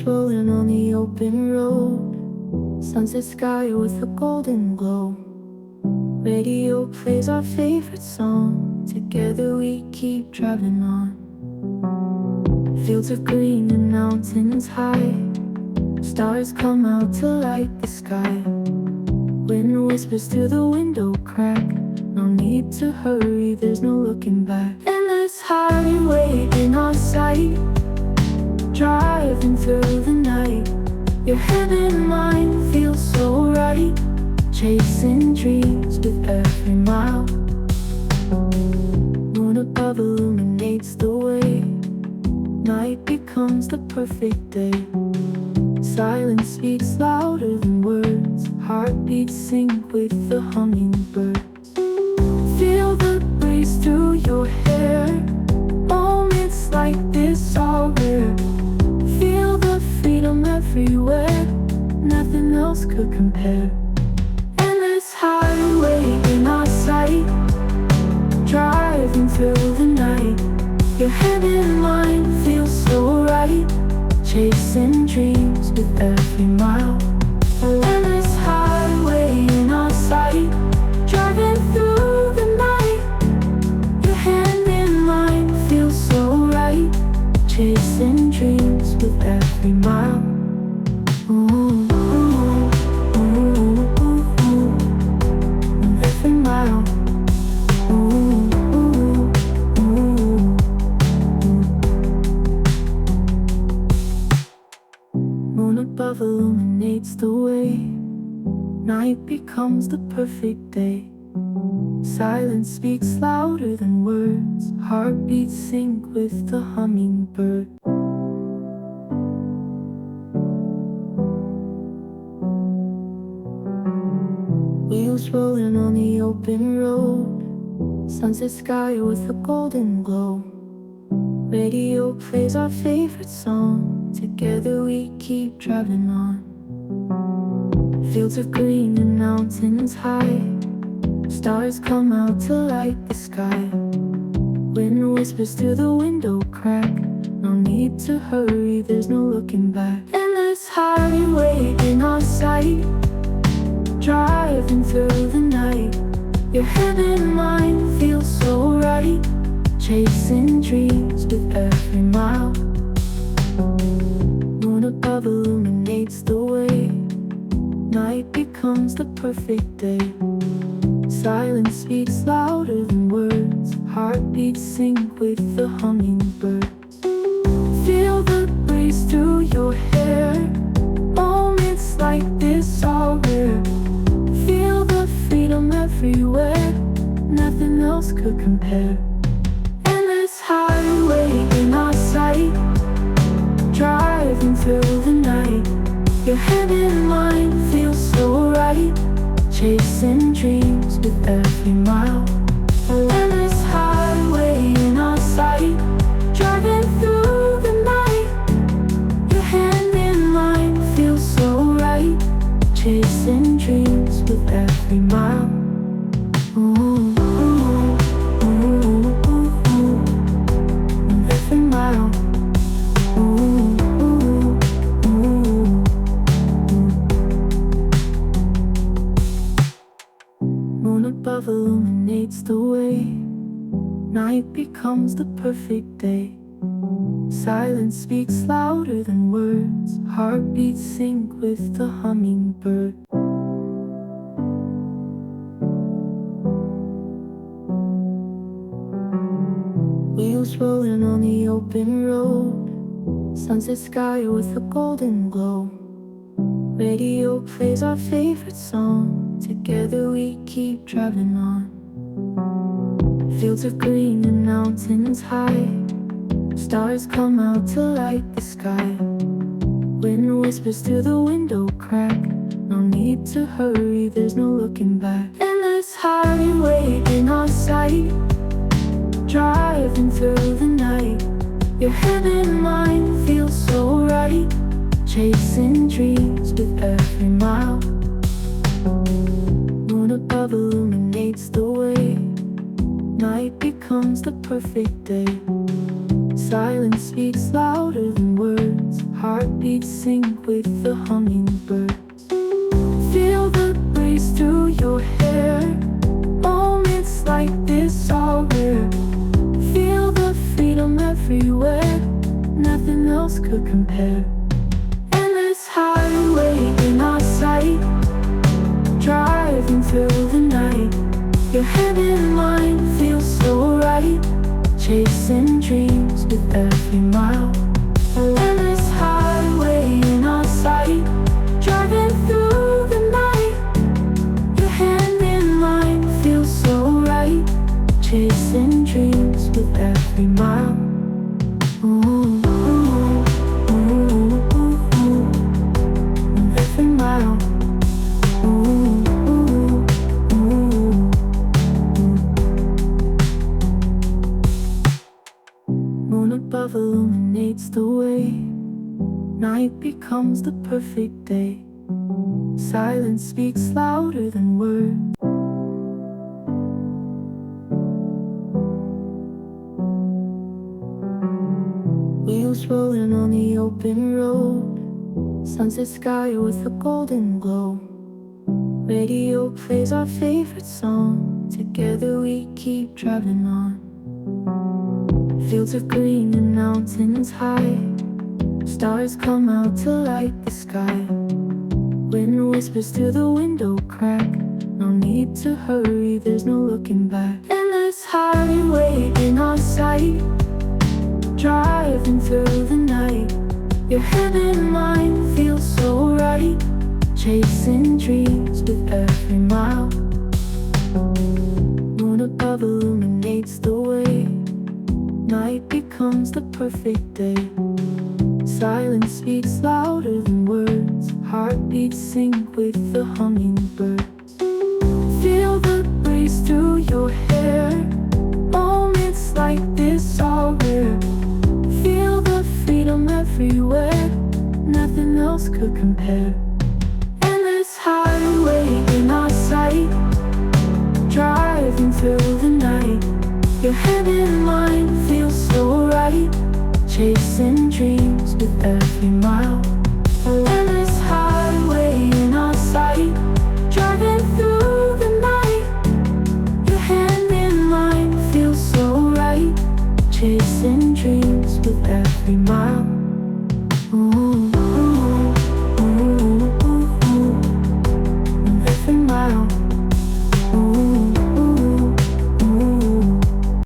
Wheels rolling on the open road, sunset sky with a golden glow. Radio plays our favorite song, together we keep driving on. Fields of green and mountains high, stars come out to light the sky. Wind whispers through the window crack, no need to hurry, there's no looking back. Endless highway in our sight, driving through the night. Your head and mind feel so right, chasing dreams with every mile. Moon above illuminates the way, night becomes the perfect day. Silence speaks louder than words, heartbeats sync with the hummingbirds. Feel the breeze through your hair, moments like this are rare. Feel the freedom everywhere, nothing else could compare. Endless highway in our sight, driving through the night. Your head and mind feel so right, chasing dreams with every mile. Endless highway in our sight, driving through the night. Your hand in mine feels so right, chasing dreams with every mile. Ooh, ooh, ooh, ooh, ooh. Every mile. Ooh, ooh, ooh. Moon above illuminates the way, night becomes the perfect day. Silence speaks louder than words, heartbeats sync with the hummingbird. Wheels rolling on the open road, sunset sky with a golden glow. Radio plays our favorite song, together we keep driving on. Fields of green and mountains high, stars come out to light the sky. Wind whispers through the window crack, no need to hurry, there's no looking back. Endless highway in our sight, driving through the night. Your head and mind feel so right, chasing dreams with every mile. Moon above illuminates the way, night becomes the perfect day. Silence speaks louder than words, heartbeats sync with the hummingbirds. Feel the breeze through your hair, moments like this are rare. Feel the freedom everywhere, nothing else could compare. Endless highway in our sight, driving through the night. Your head and mind feel so right, chasing dreams with every mile. Endless highway in our sight, driving through the night. Your hand in mine feels so right, chasing dreams with every mile. Ooh, ooh, ooh, ooh, ooh. Every mile. Ooh, ooh, ooh. Moon above illuminates the way, night becomes the perfect day. Silence speaks louder than words, heartbeats sync with the hummingbird. Wheels rolling on the open road, sunset sky with a golden glow. Radio plays our favorite song, together we keep driving on. Fields of green and mountains high, stars come out to light the sky. Wind whispers through the window crack, no need to hurry, there's no looking back. Endless highway in our sight, driving through the night. Your head and mind feel so right, chasing dreams with every mile. Moon above illuminates the way, night becomes the perfect day. Silence speaks louder than words, heartbeats sync with the hummingbirds. Feel the breeze through your hair. Moments like this are rare. Feel the freedom everywhere. Nothing else could compare. Endless highway in our sight, driving through the night. Your hand in mine feels so right, chasing dreams with every mile. Endless highway in our sight, driving through the night. Your hand in mine feels so right, chasing dreams with every mile. Ooh, ooh, ooh, ooh, ooh, every mile. Ooh, ooh, ooh, ooh. Moon above illuminates the way. Night becomes the perfect day. Silence speaks louder than words. Wheels rolling on the open road. Sunset sky with a golden glow. Radio plays our favorite song. Together we keep driving on. Fields are green and mountains high. Stars come out to light the sky. Wind whispers through the window crack. No need to hurry, there's no looking back. Endless highway in our sight, driving through the night. Your hand in mine feels so right, chasing dreams with every mile. Moon above illuminates the way. Night becomes the perfect day. Silence speaks louder than words. Heartbeats sync with the hummingbirds. Feel the breeze through your hair. Moments like this are rare. Feel the freedom everywhere. Nothing else could compare.